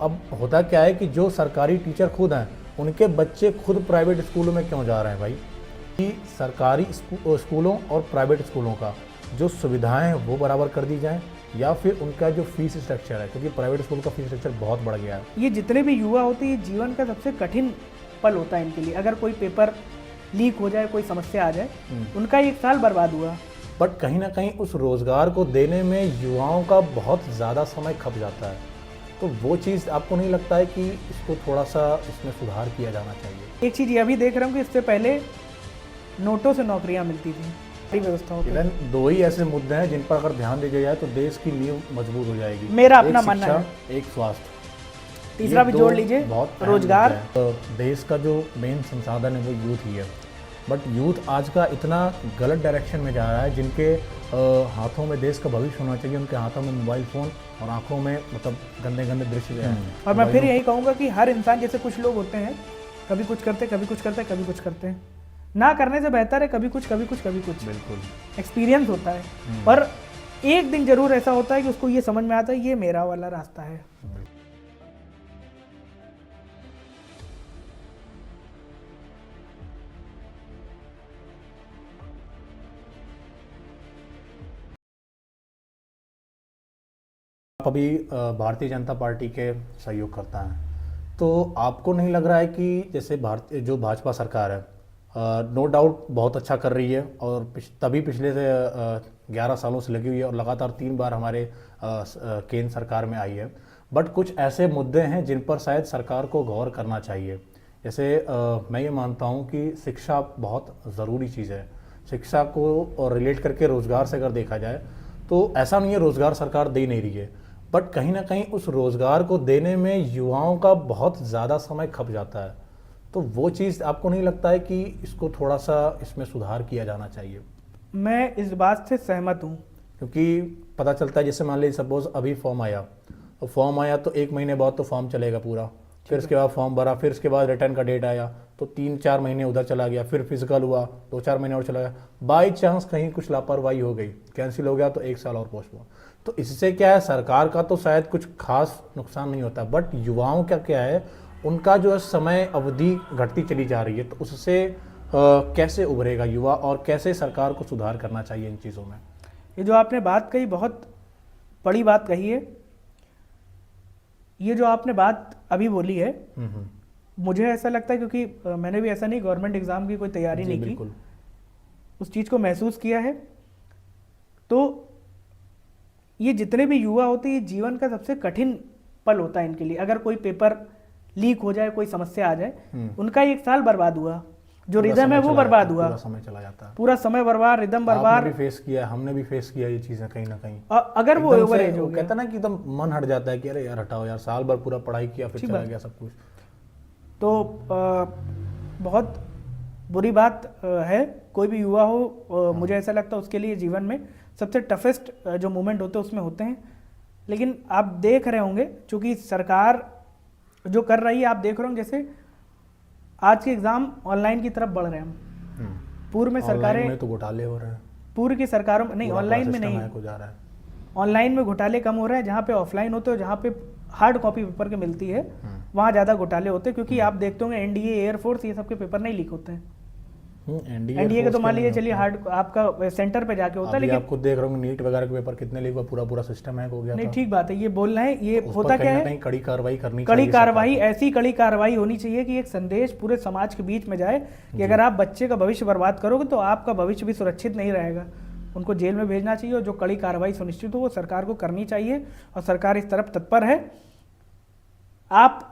अब होता क्या है कि जो सरकारी टीचर खुद हैं उनके बच्चे खुद प्राइवेट स्कूलों में क्यों जा रहे हैं भाई? कि सरकारी स्कूलों और प्राइवेट स्कूलों का जो सुविधाएं हैं वो बराबर कर दी जाएं, या फिर उनका जो फीस स्ट्रक्चर है, क्योंकि प्राइवेट स्कूल का फीस स्ट्रक्चर बहुत बढ़ गया है। ये जितने भी युवा होते हैं, ये जीवन का सबसे कठिन पल होता है इनके लिए। अगर कोई पेपर लीक हो जाए, कोई समस्या आ जाए, उनका एक साल बर्बाद हुआ। बट कहीं ना कहीं उस रोज़गार को देने में युवाओं का बहुत ज़्यादा समय खप जाता है। तो वो चीज़ आपको नहीं लगता है कि इसको थोड़ा सा इसमें सुधार किया जाना चाहिए? एक चीज़ ये भी देख रहा हूँ कि इससे पहले नोटों से नौकरियाँ मिलती थी व्यवस्थाओं पे। इवन दो ही ऐसे मुद्दे हैं जिन पर अगर ध्यान दिया जाए तो देश की नींव मजबूत हो जाएगी। मेरा अपना मानना है। एक स्वास्थ्य, तीसरा भी जोड़ लीजिए, बहुत रोजगार। तो देश का जो मेन संसाधन है वो यूथ ही है। बट यूथ आज का इतना गलत डायरेक्शन में जा रहा है, जिनके हाथों में देश का भविष्य होना चाहिए, उनके हाथों में मोबाइल फ़ोन और आंखों में मतलब गंदे गंदे दृश्य हैं। और मैं फिर यही कहूँगा कि हर इंसान, जैसे कुछ लोग होते हैं कभी कुछ करते, कभी कुछ करते, कभी कुछ करते हैं, ना करने से बेहतर है कभी कुछ कभी कुछ कभी कुछ। बिल्कुल एक्सपीरियंस होता है और एक दिन जरूर ऐसा होता है कि उसको ये समझ में आता है ये मेरा वाला रास्ता है। आप अभी भारतीय जनता पार्टी के सहयोग करता हैं, तो आपको नहीं लग रहा है कि जैसे जो भाजपा सरकार है नो डाउट बहुत अच्छा कर रही है, और तभी पिछले से 11 सालों से लगी हुई है और लगातार 3 बार हमारे केंद्र सरकार में आई है। बट कुछ ऐसे मुद्दे हैं जिन पर शायद सरकार को गौर करना चाहिए। जैसे मैं ये मानता हूँ कि शिक्षा बहुत ज़रूरी चीज़ है। शिक्षा को रिलेट करके रोज़गार से अगर देखा जाए तो ऐसा नहीं है रोज़गार सरकार दे नहीं रही है, बट कहीं ना कहीं उस रोज़गार को देने में युवाओं का बहुत ज़्यादा समय खप जाता है। तो वो चीज़ आपको नहीं लगता है कि इसको थोड़ा सा इसमें सुधार किया जाना चाहिए? मैं इस बात से सहमत हूँ, क्योंकि पता चलता है जैसे मान लीजिए सपोज अभी फॉर्म आया, तो फॉर्म आया तो 1 महीने बाद तो फॉर्म चलेगा पूरा, फिर उसके बाद फॉर्म भरा, फिर उसके बाद रिटर्न का डेट आया तो 3-4 महीने उधर चला गया, फिर फिजिकल हुआ 2-4 महीने और चला गया। बाई चांस कहीं कुछ लापरवाही हो गई, कैंसिल हो गया तो 1 साल और पोस्टपोन। तो इससे क्या है, सरकार का तो शायद कुछ खास नुकसान नहीं होता, बट युवाओं का क्या है, उनका जो है समय अवधि घटती चली जा रही है। तो उससे कैसे उभरेगा युवा और कैसे सरकार को सुधार करना चाहिए इन चीज़ों में? ये जो आपने बात कही बहुत बड़ी बात कही है। ये जो आपने बात अभी बोली है, मुझे ऐसा लगता है, क्योंकि मैंने भी ऐसा नहीं गवर्नमेंट एग्जाम की कोई तैयारी नहीं की, उस चीज़ को महसूस किया है। तो ये जितने भी युवा होते हैं, ये जीवन का सबसे कठिन पल होता है इनके लिए। अगर कोई पेपर लीक हो जाए, कोई समस्या आ जाए, उनका एक साल बर्बाद हुआ, जो रिदम है वो बर्बाद हुआ, पूरा समय चला जाता है, पूरा समय बर्बाद, रिदम बर्बाद। आपने भी फेस किया, हमने भी फेस किया ये चीज़ें कहीं ना कहीं। अगर वो ओवरेज हो गया, कहता ना कि एकदम मन हट जाता है कि अरे यार हटाओ यार, साल भर पूरा पढ़ाई किया फिर चला गया सब कुछ। तो बहुत बुरी बात है। कोई भी युवा हो, मुझे ऐसा लगता है उसके लिए जीवन में सबसे टफेस्ट जो मोमेंट होते हैं उसमें होते हैं। लेकिन आप देख रहे होंगे, चूंकि सरकार जो कर रही है, आप देख रहे होंगे जैसे आज के एग्जाम ऑनलाइन की तरफ बढ़ रहे हैं। पूर्व में सरकारें तो घोटाले हो रहे हैं, पूर्व की सरकारों में नहीं, ऑनलाइन में नहीं, ऑनलाइन में घोटाले कम हो रहे हैं। जहाँ पे ऑफलाइन होते हैं, जहाँ पे हार्ड कॉपी पेपर के मिलती है, वहाँ ज़्यादा घोटाले होते हैं। क्योंकि आप देखते होंगे एनडीए, एयरफोर्स, ये सब के पेपर नहीं लीक होते हैं। एनडीए के तो मान लीजिए चलिए हार्ड आपका सेंटर पे जाके होता है, लेकिन आपको देख रहा हूँ नीट वगैरह के पेपर कितने लीक हुआ, पूरा सिस्टम हैक हो गया। नहीं, ठीक बात है, ये बोलना है। ये होता क्या है, कड़ी कार्रवाई करनी, कड़ी कार्रवाई, ऐसी कड़ी कार्रवाई होनी चाहिए कि एक संदेश पूरे समाज के बीच में जाए कि अगर आप बच्चे का भविष्य बर्बाद करोगे तो आपका भविष्य भी सुरक्षित नहीं रहेगा। उनको जेल में भेजना चाहिए, और जो कड़ी कार्रवाई सुनिश्चित हो वो सरकार को करनी चाहिए, और सरकार इस तरफ तत्पर है। आप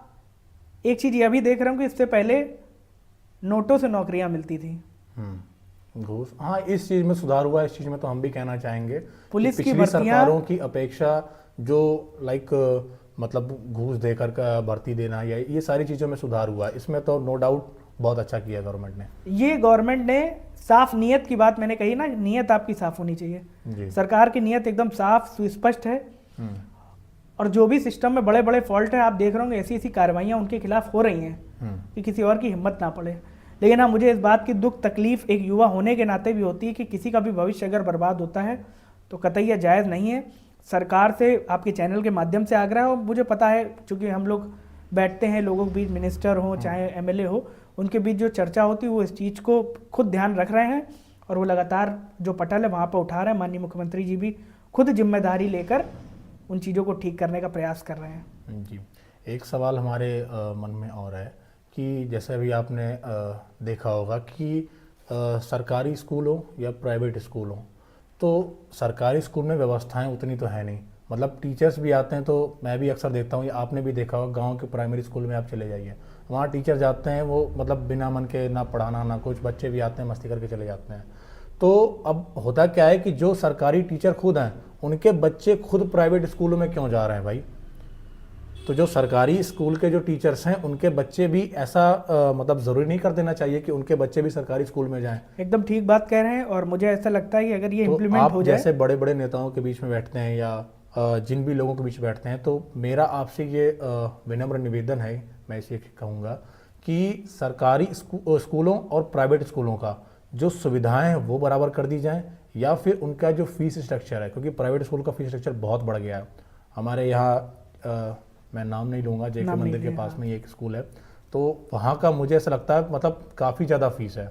एक चीज ये भी देख रहे हो कि इससे पहले नोटों से नौकरियां मिलती थी, घूस। हाँ, इस चीज में सुधार हुआ है। इस चीज में तो हम भी कहना चाहेंगे, पुलिस की पिछली सरकारों की अपेक्षा जो मतलब घूस देकर का भर्ती देना, या ये सारी चीजों में सुधार हुआ है। इसमें तो नो डाउट बहुत अच्छा किया गवर्नमेंट ने। ये गवर्नमेंट ने साफ नियत की बात मैंने कही ना, नियत आपकी साफ होनी चाहिए। सरकार की नियत एकदम साफ सुस्पष्ट है, और जो भी सिस्टम में बड़े बड़े फॉल्ट है, आप देख रहे होंगे ऐसी कार्रवाइयां उनके खिलाफ हो रही हैं कि किसी और की हिम्मत ना पड़े। लेकिन हाँ, मुझे इस बात की दुख तकलीफ एक युवा होने के नाते भी होती है कि किसी का भी भविष्य अगर बर्बाद होता है तो कतई जायज़ नहीं है। सरकार से आपके चैनल के माध्यम से आग्रह है, और मुझे पता है क्योंकि हम लोग बैठते हैं लोगों के बीच, मिनिस्टर हो चाहे एमएलए हो, उनके बीच जो चर्चा होती है वो इस चीज़ को खुद ध्यान रख रहे हैं और वो लगातार जो पटल है वहाँ पर उठा रहे हैं। माननीय मुख्यमंत्री जी भी खुद जिम्मेदारी लेकर उन चीज़ों को ठीक करने का प्रयास कर रहे हैं। जी, एक सवाल हमारे मन में और है कि जैसे अभी आपने देखा होगा कि सरकारी स्कूल हो या प्राइवेट स्कूल हो, तो सरकारी स्कूल में व्यवस्थाएं उतनी तो है नहीं, मतलब टीचर्स भी आते हैं, तो मैं भी अक्सर देखता हूँ, या आपने भी देखा होगा गांव के प्राइमरी स्कूल में आप चले जाइए, वहाँ टीचर जाते हैं वो मतलब बिना मन के ना पढ़ाना ना कुछ, बच्चे भी आते हैं मस्ती करके चले जाते हैं। तो अब होता क्या है कि जो सरकारी टीचर खुद हैं उनके बच्चे खुद प्राइवेट स्कूलों में क्यों जा रहे हैं भाई? तो जो सरकारी स्कूल के जो टीचर्स हैं उनके बच्चे भी ऐसा मतलब ज़रूरी नहीं कर देना चाहिए कि उनके बच्चे भी सरकारी स्कूल में जाएं। एकदम ठीक बात कह रहे हैं, और मुझे ऐसा लगता है कि अगर ये तो इम्प्लीमेंट हो जाए, जैसे बड़े बड़े नेताओं के बीच में बैठते हैं या जिन भी लोगों के बीच बैठते हैं, तो मेरा आपसे ये विनम्र निवेदन है, मैं इसे कहूँगा कि सरकारी स्कूलों और प्राइवेट स्कूलों का जो सुविधाएं हैं वो बराबर कर दी जाएं, या फिर उनका जो फीस स्ट्रक्चर है, क्योंकि प्राइवेट स्कूल का फीस स्ट्रक्चर बहुत बढ़ गया है। हमारे यहाँ मैं नाम नहीं लूँगा, जेके मंदिर के पास में ही एक स्कूल है, तो वहाँ का मुझे ऐसा लगता है मतलब काफ़ी ज़्यादा फीस है।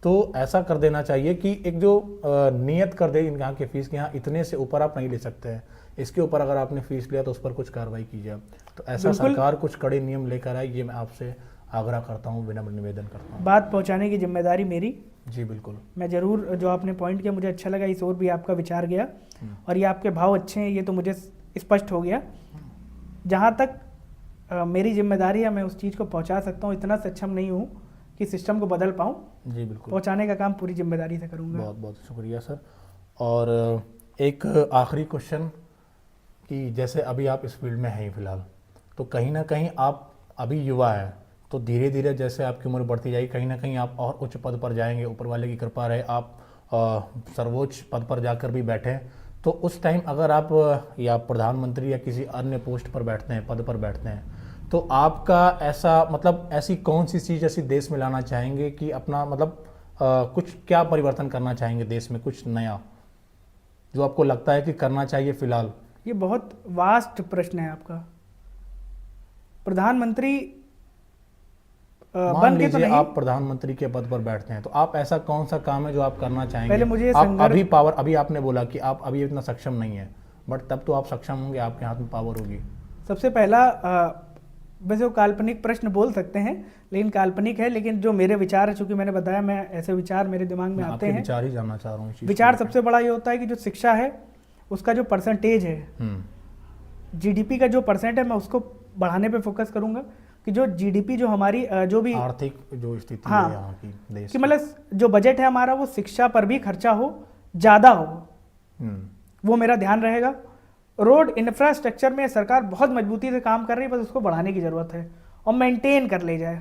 तो ऐसा कर देना चाहिए कि एक जो नियत कर दे यहाँ की फ़ीस कि यहाँ इतने से ऊपर आप नहीं ले सकते हैं, इसके ऊपर अगर आपने फ़ीस लिया तो उस पर कुछ कार्रवाई कीजिए। तो ऐसा सरकार कुछ कड़े नियम लेकर आए, ये मैं आपसे आग्रह करता हूँ, विनम्र निवेदन करता हूँ। बात पहुँचाने की जिम्मेदारी मेरी। जी बिल्कुल, मैं ज़रूर, जो आपने पॉइंट किया मुझे अच्छा लगा, इस ओर भी आपका विचार गया और ये आपके भाव अच्छे हैं, ये तो मुझे स्पष्ट हो गया। जहाँ तक मेरी जिम्मेदारी है, मैं उस चीज़ को पहुँचा सकता हूँ, इतना सक्षम नहीं हूँ कि सिस्टम को बदल पाऊँ। जी बिल्कुल, पहुँचाने का काम पूरी जिम्मेदारी से करूँगा। बहुत बहुत शुक्रिया सर। और एक आखिरी क्वेश्चन कि जैसे अभी आप इस फील्ड में हैं ही फिलहाल, तो कहीं ना कहीं आप अभी युवा हैं, तो धीरे धीरे जैसे आपकी उम्र बढ़ती जाएगी कहीं ना कहीं आप और उच्च पद पर जाएंगे, ऊपर वाले की कृपा रहे आप सर्वोच्च पद पर जाकर भी बैठें, तो उस टाइम अगर आप या प्रधानमंत्री या किसी अन्य पोस्ट पर बैठते हैं, पद पर बैठते हैं, तो आपका ऐसा मतलब ऐसी कौन सी चीज़ ऐसी देश में लाना चाहेंगे कि अपना मतलब कुछ क्या परिवर्तन करना चाहेंगे देश में, कुछ नया जो आपको लगता है कि करना चाहिए फिलहाल? ये बहुत वास्ट प्रश्न है आपका। प्रधानमंत्री बन के तो नहीं, आप प्रधानमंत्री के पद पर बैठते हैं, तो आप ऐसा कौन सा काम है जो आप करना चाहेंगे? पहले मुझे आप अभी पावर, अभी आपने बोला कि आप अभी इतना सक्षम नहीं है, बट तब तो आप सक्षम होंगे, आपके हाथ में पावर होगी। सबसे पहला वैसे वो काल्पनिक प्रश्न बोल सकते हैं, लेकिन काल्पनिक है, लेकिन जो मेरे विचार है, चूंकि मैंने बताया मैं ऐसे विचार मेरे दिमाग में आते हैं, विचार ही जानना चाह रहा हूँ। विचार सबसे बड़ा ये होता है कि जो शिक्षा है उसका जो परसेंटेज है, जीडीपी का जो परसेंट है, मैं उसको बढ़ाने पे फोकस करूंगा कि जो जीडीपी जो हमारी जो भी आर्थिक जो स्थिति हाँ, है यहाँ की देश कि मतलब जो बजट है हमारा वो शिक्षा पर भी खर्चा हो, ज़्यादा हो, वो मेरा ध्यान रहेगा। रोड इंफ्रास्ट्रक्चर में सरकार बहुत मजबूती से काम कर रही है, बस उसको बढ़ाने की ज़रूरत है और मेंटेन कर ले जाए।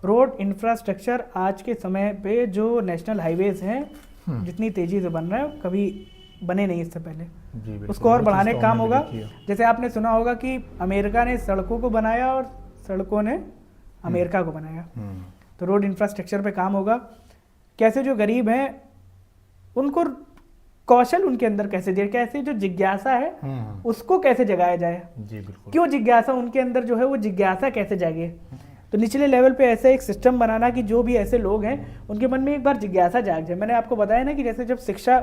रोड इंफ्रास्ट्रक्चर आज के समय पे जो नेशनल हाईवेज हैं जितनी तेज़ी से बन रहे हैं कभी बने नहीं इससे पहले, उसको और बढ़ाने का काम होगा। जैसे आपने सुना होगा कि अमेरिका ने सड़कों को बनाया और सड़कों ने अमेरिका को बनाया, तो रोड इंफ्रास्ट्रक्चर पे काम होगा। कैसे जो गरीब हैं उनको कौशल उनके अंदर कैसे दिया, कैसे जो जिज्ञासा है उसको कैसे जगाया जाए। जी बिल्कुल, क्यों जिज्ञासा उनके अंदर जो है वो जिज्ञासा कैसे जागे, तो निचले लेवल पे ऐसे एक सिस्टम बनाना कि जो भी ऐसे लोग हैं उनके मन में एक बार जिज्ञासा जाग जाए। मैंने आपको बताया ना कि जैसे जब शिक्षा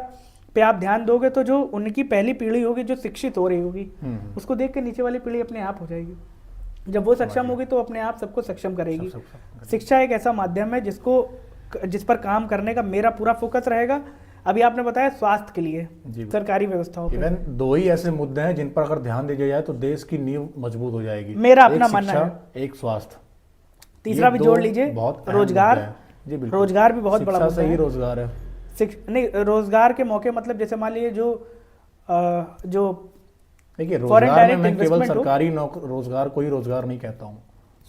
पे आप ध्यान दोगे तो जो उनकी पहली पीढ़ी होगी जो शिक्षित हो रही होगी उसको देख के नीचे वाली पीढ़ी अपने आप हो जाएगी। जब वो सक्षम होगी तो अपने आप सबको सक्षम करेगी। शिक्षा एक ऐसा माध्यम है जिस पर काम करने का मेरा पूरा फोकस रहेगा। अभी आपने बताया स्वास्थ्य के लिए सरकारी व्यवस्थाओं पे, इवन दो ही ऐसे मुद्दे हैं जिन पर अगर ध्यान दिया जाए तो देश की नींव मजबूत हो जाएगी। मेरा अपना मानना है, एक स्वास्थ्य, तीसरा भी जोड़ लीजिए रोजगार। जी बिल्कुल, रोजगार भी बहुत बड़ा मुद्दा है। सही रोजगार है, नहीं रोजगार के मौके मतलब जैसे मान लीजिए जो देखिए रोजगार में मैं केवल सरकारी रोजगार को ही रोजगार नहीं कहता हूँ।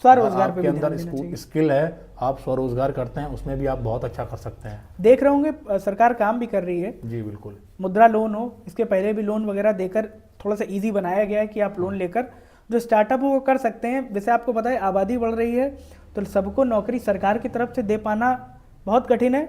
स्वरोजगार पे आपके अंदर स्किल है, आप स्वरोजगार करते हैं, उसमें भी आप बहुत अच्छा कर सकते हैं। देख रहे होंगे सरकार काम भी कर रही है। जी बिल्कुल, मुद्रा लोन हो, इसके पहले भी लोन वगैरह देकर थोड़ा सा इजी बनाया गया है कि आप लोन लेकर जो स्टार्टअप हो वो कर सकते हैं। जैसे आपको पता है आबादी बढ़ रही है तो सबको नौकरी सरकार की तरफ से दे पाना बहुत कठिन है।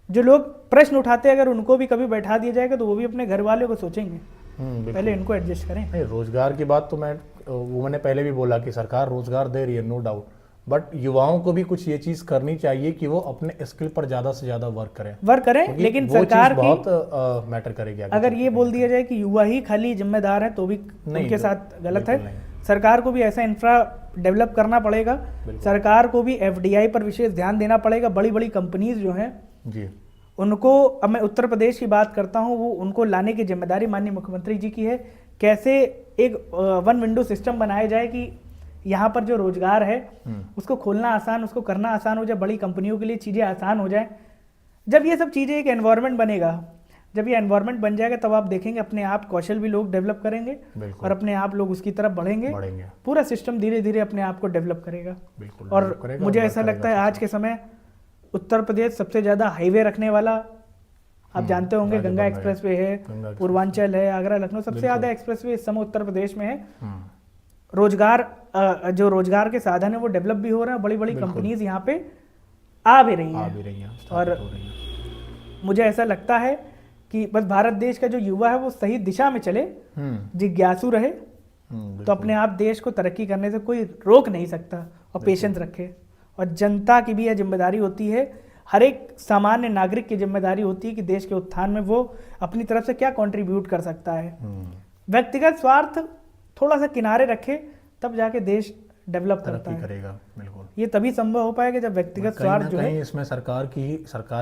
जो लोग प्रश्न उठाते हैं अगर उनको भी कभी बैठा दिया जाएगा तो वो भी अपने घर वालों को सोचेंगे, बिल्कुल। पहले इनको एडजस्ट करें। नहीं, रोजगार की बात तो मैंने पहले भी बोला कि सरकार रोजगार दे रही है, नो डाउट, बट युवाओं को भी कुछ ये चीज करनी चाहिए कि वो अपने स्किल पर ज्यादा से ज्यादा वर्क करें, क्योंकि लेकिन वो सरकार चीज बहुत मैटर करेगी आगे अगर चल ये के। बोल दिया जाए कि युवा ही खाली जिम्मेदार है तो भी नहीं, उनके साथ गलत बिल्कुल है। नहीं। सरकार को भी ऐसा इंफ्रा डेवलप करना पड़ेगा, सरकार को भी एफडीआई पर विशेष ध्यान देना पड़ेगा। बड़ी बड़ी कंपनीज जो हैं जी, उनको, अब मैं उत्तर प्रदेश की बात करता हूँ, वो उनको लाने की जिम्मेदारी माननीय मुख्यमंत्री जी की है। कैसे एक वन विंडो सिस्टम बनाया जाए कि यहाँ पर जो रोजगार है उसको खोलना आसान, उसको करना आसान हो जाए, बड़ी कंपनियों के लिए चीज़ें आसान हो जाए। जब ये सब चीज़ें एक एनवायरनमेंट बनेगा, जब ये एनवायरनमेंट बन जाएगा तब आप देखेंगे अपने आप कौशल भी लोग डेवलप करेंगे और अपने आप लोग उसकी तरफ बढ़ेंगे। पूरा सिस्टम धीरे धीरे अपने आप को डेवलप करेगा। बिल्कुल। और मुझे ऐसा लगता है आज के समय उत्तर प्रदेश सबसे ज़्यादा हाईवे रखने वाला, आप जानते होंगे, गंगा एक्सप्रेसवे है, पूर्वांचल है, आगरा लखनऊ, सबसे ज़्यादा एक्सप्रेसवे इस समय उत्तर प्रदेश में है। रोजगार, जो रोजगार के साधन है वो डेवलप भी हो रहा है, बड़ी बड़ी कंपनीज यहाँ पे आ भी रही हैं। और मुझे ऐसा लगता है कि बस भारत देश का जो युवा है वो सही दिशा में चले, जिज्ञासु रहे, तो अपने आप देश को तरक्की करने से कोई रोक नहीं सकता। और पेशेंस रखे। और जनता की भी यह जिम्मेदारी होती है, हर एक सामान्य नागरिक की जिम्मेदारी होती है कि देश के उत्थान में वो अपनी तरफ से क्या कंट्रीब्यूट कर सकता है। व्यक्तिगत स्वार्थ थोड़ा सा किनारे रखे, तब जाके देश डेवलप करता है, करेगा। बिल्कुल, ये तभी संभव हो पाएगा जब व्यक्तिगत स्वार्थ जो है। इसमें सरकार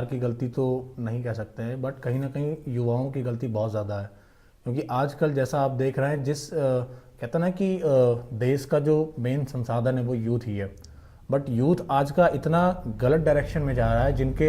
की गलती तो नहीं कह सकते हैं, बट कहीं ना कहीं युवाओं की गलती बहुत ज़्यादा है। क्योंकि आजकल जैसा आप देख रहे हैं, कहते हैं ना कि देश का जो मेन संसाधन है वो यूथ ही है, बट यूथ आज का इतना गलत डायरेक्शन में जा रहा है। जिनके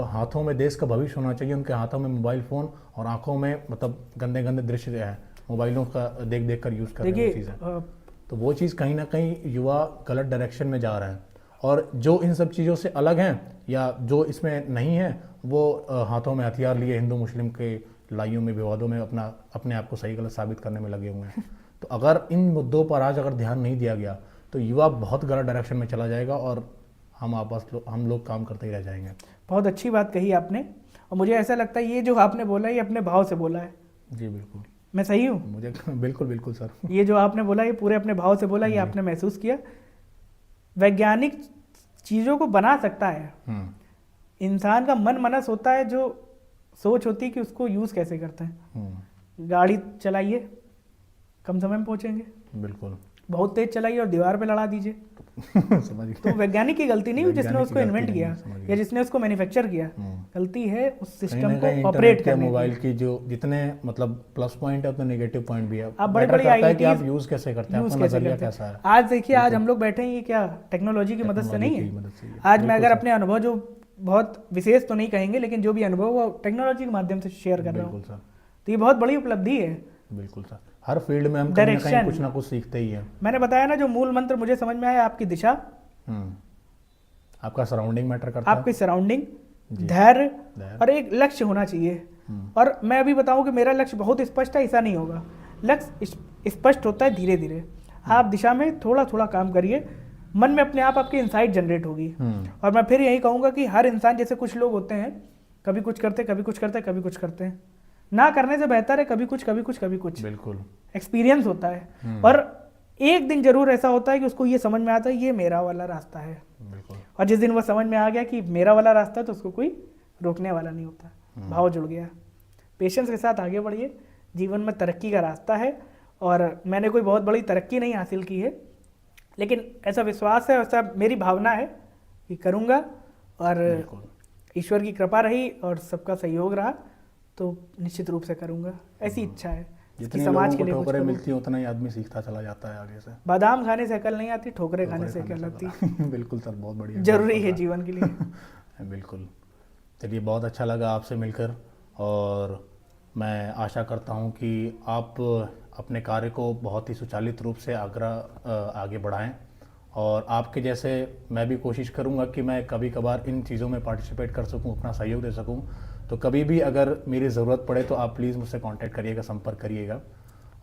हाथों में देश का भविष्य होना चाहिए, उनके हाथों में मोबाइल फ़ोन और आंखों में मतलब गंदे गंदे दृश्य है, मोबाइलों का देख देख कर यूज़ कर रहे हैं चीज़ें। तो वो चीज़ कहीं ना कहीं युवा गलत डायरेक्शन में जा रहे हैं। और जो इन सब चीज़ों से अलग हैं या जो इसमें नहीं है, वो हाथों में हथियार लिए हिंदू मुस्लिम के लड़ाइयों में, विवादों में अपने आप को सही गलत साबित करने में लगे हुए हैं। तो अगर इन मुद्दों पर आज अगर ध्यान नहीं दिया गया तो युवा बहुत गलत डायरेक्शन में चला जाएगा और हम लोग काम करते ही रह जाएंगे। बहुत अच्छी बात कही आपने, और मुझे ऐसा लगता है ये जो आपने बोला ये अपने भाव से बोला है। जी बिल्कुल, मैं सही हूँ? मुझे बिल्कुल बिल्कुल सर, ये जो आपने बोला ये पूरे अपने भाव से बोला, ये आपने महसूस किया। वैज्ञानिक चीज़ों को बना सकता है, इंसान का मन मनस होता है, जो सोच होती है कि उसको यूज़ कैसे करते हैं। गाड़ी चलाइए, कम समय में पहुँचेंगे। बिल्कुल। बहुत तेज चलाइए और दीवार पे लड़ा दीजिए। समझ तो वैज्ञानिक की गलती नहीं हुई जिसने उसको इन्वेंट किया या जिसने उसको मैन्युफैक्चर किया, गलती है उस सिस्टम को ऑपरेट करने की। मोबाइल की जो जितने मतलब प्लस पॉइंट है उतने नेगेटिव पॉइंट भी है। आप बड़ी बड़ी आईटी आप यूज कैसे करते हैं, आपका नजरिया कैसा है। आज देखिए, आज हम लोग बैठे हैं, ये क्या टेक्नोलॉजी की मदद से नहीं है। आज मैं अगर अपने अनुभव, जो बहुत विशेष तो नहीं कहेंगे, लेकिन जो भी अनुभव वो टेक्नोलॉजी के माध्यम से शेयर कर रहा हूँ, तो ये बहुत बड़ी उपलब्धि है। बिल्कुल सर, हर फील्ड में हम कहीं ना कहीं कुछ ना कुछ सीखते ही हैं। मैंने बताया ना, जो मूल मंत्र मुझे समझ में आया, आपकी दिशा, आपका सराउंडिंग मैटर करता है, आपकी सराउंडिंग, धैर्य और एक लक्ष्य होना चाहिए। और मैं अभी बताऊं कि मेरा लक्ष्य बहुत स्पष्ट है, ऐसा नहीं होगा। लक्ष्य स्पष्ट होता है धीरे धीरे, आप दिशा में थोड़ा थोड़ा काम करिए, मन में अपने आप आपकी इंसाइट जनरेट होगी। और मैं फिर यही कहूँगा कि हर इंसान, जैसे कुछ लोग होते हैं, कभी कुछ करते, कभी कुछ करते, कभी कुछ करते हैं, ना करने से बेहतर है कभी कुछ कभी कुछ कभी कुछ। बिल्कुल, एक्सपीरियंस होता है। और एक दिन जरूर ऐसा होता है कि उसको ये समझ में आता है ये मेरा वाला रास्ता है। बिल्कुल। और जिस दिन वो समझ में आ गया कि मेरा वाला रास्ता है, तो उसको कोई रोकने वाला नहीं होता, भाव जुड़ गया। पेशेंस के साथ आगे बढ़िए, जीवन में तरक्की का रास्ता है। और मैंने कोई बहुत बड़ी तरक्की नहीं हासिल की है, लेकिन ऐसा विश्वास है, ऐसा मेरी भावना है कि करूँगा। और ईश्वर की कृपा रही और सबका सहयोग रहा तो निश्चित रूप से करूँगा, ऐसी इच्छा है। जितनी समाज के लिए ठोकरें मिलती हैं उतना ही आदमी सीखता चला जाता है आगे से। बादाम खाने से अकल नहीं आती, ठोकरें खाने से अकल आती। बिल्कुल सर, बहुत बढ़िया, जरूरी है जीवन के लिए। बिल्कुल। चलिए, बहुत अच्छा लगा आपसे मिलकर, और मैं आशा करता हूँ कि आप अपने कार्य को बहुत ही सुचालित रूप से आगे बढ़ाएं। और आपके जैसे मैं भी कोशिश करूँगा कि मैं कभी कभार इन चीज़ों में पार्टिसिपेट कर सकूँ, अपना सहयोग दे सकूँ। तो कभी भी अगर मेरी ज़रूरत पड़े तो आप प्लीज़ मुझसे कांटेक्ट करिएगा, संपर्क करिएगा।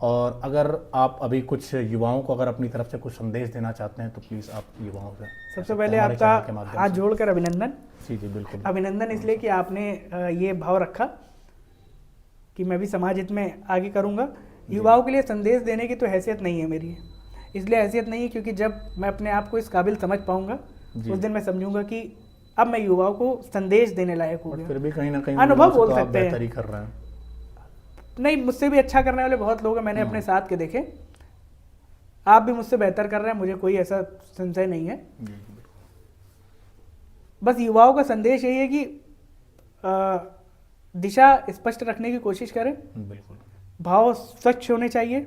और अगर आप अभी कुछ युवाओं को अगर अपनी तरफ से कुछ संदेश देना चाहते हैं तो प्लीज़ आप युवाओं से सबसे पहले हमारे चैनल के आपका माध्यम हाथ से। जोड़कर अभिनंदन। जी जी बिल्कुल। अभिनंदन इसलिए कि आपने ये भाव रखा कि मैं भी समाज हित में आगे करूँगा। युवाओं के लिए संदेश देने की तो हैसियत नहीं है मेरी, इसलिए हैसियत नहीं है क्योंकि जब मैं अपने आप को इस काबिल समझ पाऊंगा जी। उस दिन मैं समझूंगा कि अब मैं युवाओं को संदेश देने लायक हो बट गया। फिर भी कहीं ना कहीं अनुभव युवाओं से बोल तो आप सकते हैं। बेहतर ही कर रहे हैं। नहीं, मुझसे भी अच्छा करने वाले बहुत लोग हैं, मैंने अपने साथ के देखे। आप भी मुझसे बेहतर कर रहे हैं, मुझे कोई ऐसा संशय नहीं है। जी, बिल्कुल। बस युवाओं का संदेश यही है कि दिशा स्पष्ट रखने की कोशिश करें, बिल्कुल। भाव स्वच्छ होने चाहिए,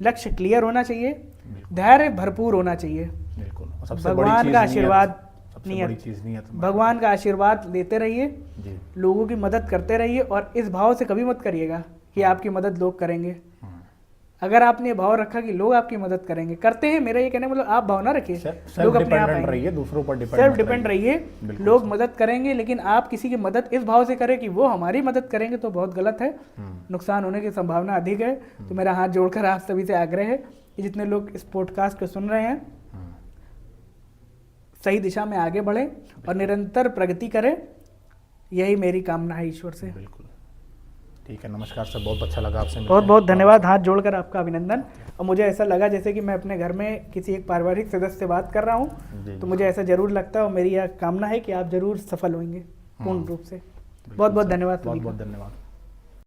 लक्ष्य क्लियर होना चाहिए, बिल्कुल। धैर्य भरपूर होना चाहिए। बिल्कुल। और सबसे बड़ी भगवान चीज़ का नियत, आशीर्वाद, सबसे बड़ी चीज़ नियत। भगवान का आशीर्वाद लेते रहिए, जी। लोगों की मदद करते रहिए और इस भाव से कभी मत करिएगा कि आपकी मदद लोग करेंगे। अगर आपने ये भाव रखा कि लोग आपकी मदद करेंगे, करते हैं, मेरा ये कहने मतलब आप भाव ना रखिए, लोग अपने आप डिपेंडेंट आएंगे। रहिए, दूसरों पर सेल्फ डिपेंड रहिए, बिल्कुल लोग मदद करेंगे, लेकिन आप किसी की मदद इस भाव से करें कि वो हमारी मदद करेंगे तो बहुत गलत है, नुकसान होने की संभावना अधिक है। तो मेरा हाथ जोड़कर आप सभी से आग्रह है कि जितने लोग इस पॉडकास्ट को सुन रहे हैं सही दिशा में आगे बढ़ें और निरंतर प्रगति करें, यही मेरी कामना है ईश्वर से। बिल्कुल। ठीक है, नमस्कार सर, बहुत अच्छा लगा आपसे मिलकर। बहुत बहुत धन्यवाद, हाथ जोड़कर आपका अभिनंदन। और मुझे ऐसा लगा जैसे कि मैं अपने घर में किसी एक पारिवारिक सदस्य से बात कर रहा हूँ, तो मुझे ऐसा जरूर लगता है और मेरी यह कामना है कि आप जरूर सफल होंगे पूर्ण रूप से। बहुत बहुत धन्यवाद। बहुत बहुत धन्यवाद।